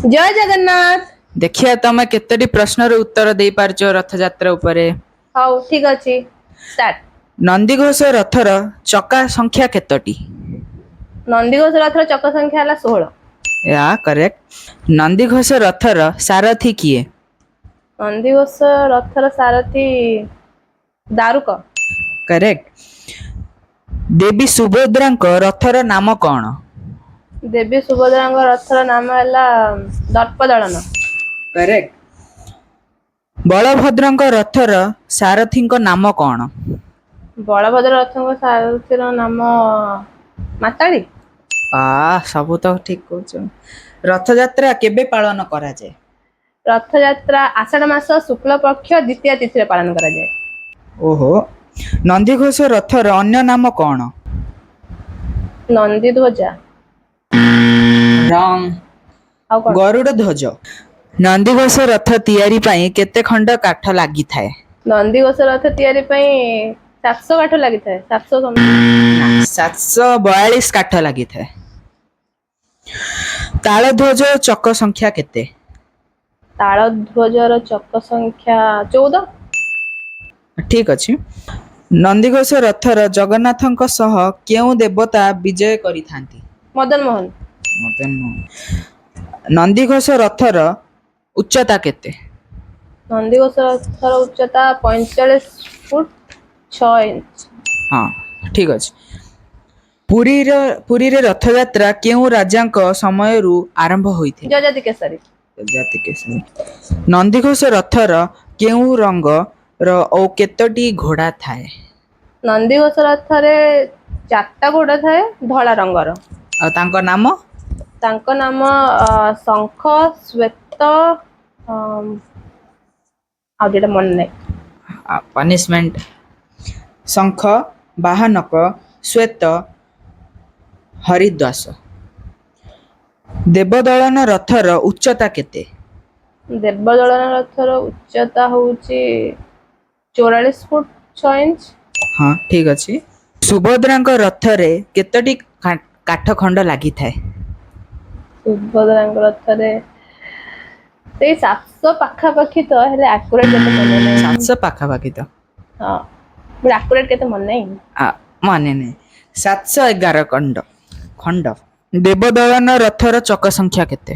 जय जगन्नाथ। देखिए तमे केतोटी प्रश्न उत्तर दे पारछो रथ यात्रा उपरे। हाउ ठीक अछि स्टार्ट। नंदीघोष रथर चक्का संख्या केतोटी? नंदीघोष रथर चक्का संख्या हला 16। या करेक्ट। नंदीघोष रथर सारथी किए? नंदीघोष रथर सारथी दारुक। करेक्ट। देवी सुभद्रांक रथर नाम कौन? देवी सुभद्रांक रथर नाम हला दर्पदळन। करेक्ट। बलभद्रंक रथर सारथींक नाम कौन? बलभद्र रथଙ୍କ सारथीर नाम माताळी। सब तो ठीक कहछ। रथ यात्रा केबे पालन करा जाय? रथ यात्रा आषाढ़ मास शुक्ल पक्ष द्वितीय तिथि पालन करा जाय। ओहो। नंदीघोष रथर अन्य नाम कौन? नंदी ध्वजा। रंग गरुड़ ध्वज। नंदीघोष रथ तैयारी पई केते खंड काठ लागि थाए? नंदीघोष रथ तैयारी पई 700 काठ लागि थाए। 742 काठ लागि थाए। तालध्वज चक संख्या केते? तालध्वजर चक संख्या 14। ठीक अछि। नंदीघोष रथर जगन्नाथଙ୍କ सह केउ देवता विजय करिथांती? मदन मोहन। नंदीघोष रथर उच्चता केते? नंदीघोष रथर उच्चता 45 फुट 6 इंच। हाँ ठीक अछि। पुरी रे रथ यात्रा केउ राजांक समयरु आरंभ होइथे? जजाति केसरी। नंदीघोष रथर केउ रंग र ओ केतोटी घोड़ा थाए? नंदीघोष रथरे 4टा घोड़ा थाए धला रंगर। आ तांको नाम? तांको नाम शंख श्वेत आ जेटा मन नै। पनिशमेंट। शंख वाहनक श्वेत हरिद्वास। देवदलन रथर उच्चता केते? देवदलन रथर उच्चता होउची 44 फुट 6 इंच। हाँ ठीक अछि। सुभद्रांक रथरे केतोटी काठ खंड लागि थाए? सुभद्रांक रथरे ते 700 पाखा पाखी तो हेले एक्युरेट केते मन नै। 700 पाखा पाखी तो। हां बट एक्युरेट केते मन नै। माने नै। 711 खंड। देवदलन रथर चक संख्या केते?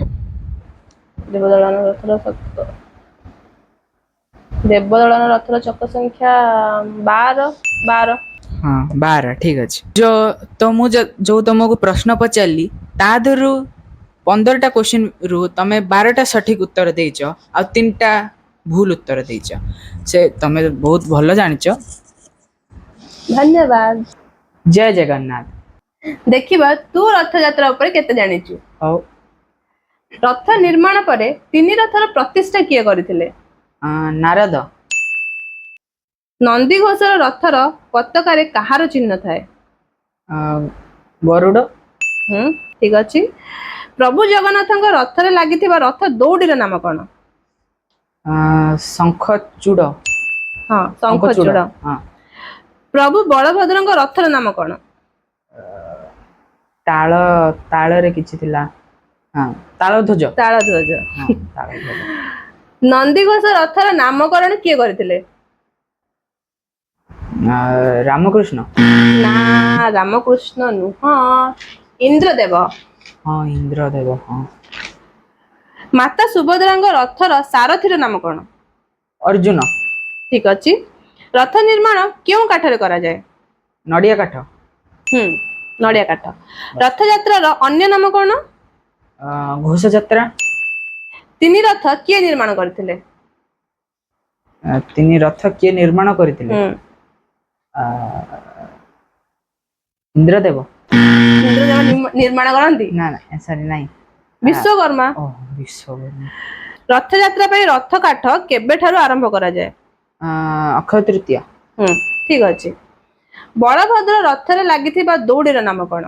देवदलन रथर चक संख्या 12। हाँ 12 ठीक अछि। जो तुमको प्रश्न पचारली ता धरु 15टा क्वेश्चन रु तमे 12टा सठिक उत्तर देइछ आ 3टा भूल उत्तर देइछ। से तमे बहुत भलो जानिछ। धन्यवाद। जय जगन्नाथ। देखिबा तू रथ यात्रा ऊपर केते जानिछु। औ रथ निर्माण परे तीन रथर प्रतिष्ठा किए करिथिले? नारद। नंदीघोषर रथर पताकारे कहार चिन्ह थाए? गरुड़। ठीक अछि। प्रभु जगन्नाथଙ୍କ रथरे लागिथिबा रथ दौड़ीर नाम कोन? शंखचूड़। हाँ शंखचूड़। हाँ। प्रभु बलभद्रଙ୍କ रथर नाम कोन? ताल रे किछि थिला। हाँ तालध्वज। तालध्वज। हाँ तालध्वज। नंदीघोष रथर नामकरण किए करिथिले? रामकृष्ण। ना रामकृष्ण नुह इंद्रदेव। हाँ इंद्रदेव। हाँ। माता सुभद्रांग रथर सारथीर नाम कोन? अर्जुन। ठीक अछि। रथ निर्माण क्यों काठरे करा जाय? नडिया काठ। नडिया काठ। रथ यात्रार अन्य नाम कोन? घोष यात्रा। तीन रथ किए निर्माण करथिले? तीन रथ किए निर्माण करथिले? इंद्रदेव। इंद्रदेव निर्माण करंती? ना ना सॉरी नहीं। विश्वकर्मा। विश्वकर्मा। रथ यात्रा पे रथ काठ केबे ठारू आरंभ करा जाय? अक्षय तृतीया। ठीक अछि। बलभद्र रथरे लागिथिबा दौड़ीर नाम कोन?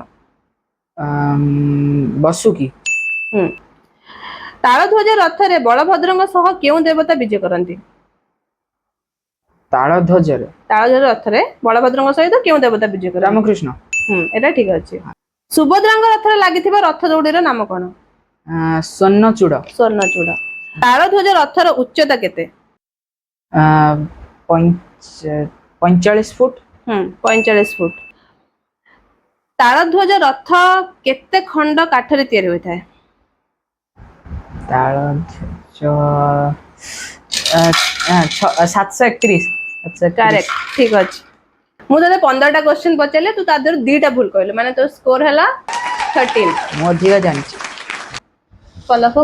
बसुकी। तालध्वज रथरे बलभद्रଙ୍କ सह केउ देवता विजय करंती? तालध्वज रथरे बलभद्रଙ୍କ सहित केउ देवता विजय करंती? रामकृष्ण। एटा ठीक अछि। सुभद्राଙ୍କ रथरे लागिथिबा रथ दौड़ीर नाम कोन? ସ୍ୱର୍ଣ୍ଣଚୂଡ଼। ସ୍ୱର୍ଣ୍ଣଚୂଡ଼। ତାଳଧ୍ୱଜ ରଥର ଉଚ୍ଚତା କେତେ? 45 ଫୁଟ। 45 ଫୁଟ। ତାଳଧ୍ୱଜ ରଥ କେତେ ଖଣ୍ଡ କାଠରେ ତିଆରି ହୋଇଥାଏ? ତାଳଧ୍ୱଜ 731। କରେକ୍ଟ, ଠିକ ଅଛି। ମୁଁ ତତେ 15ଟା କ୍ୱେଶ୍ଚନ ପଚାରିଲି, ତୁ ତା ଦେହରୁ 2ଟା ଭୁଲ କହିଲୁ, ମାନେ ତୋ ସ୍କୋର ହେଲା 13। ମୁଁ ଅଧିକ ଜାଣିଛି। କଲଫ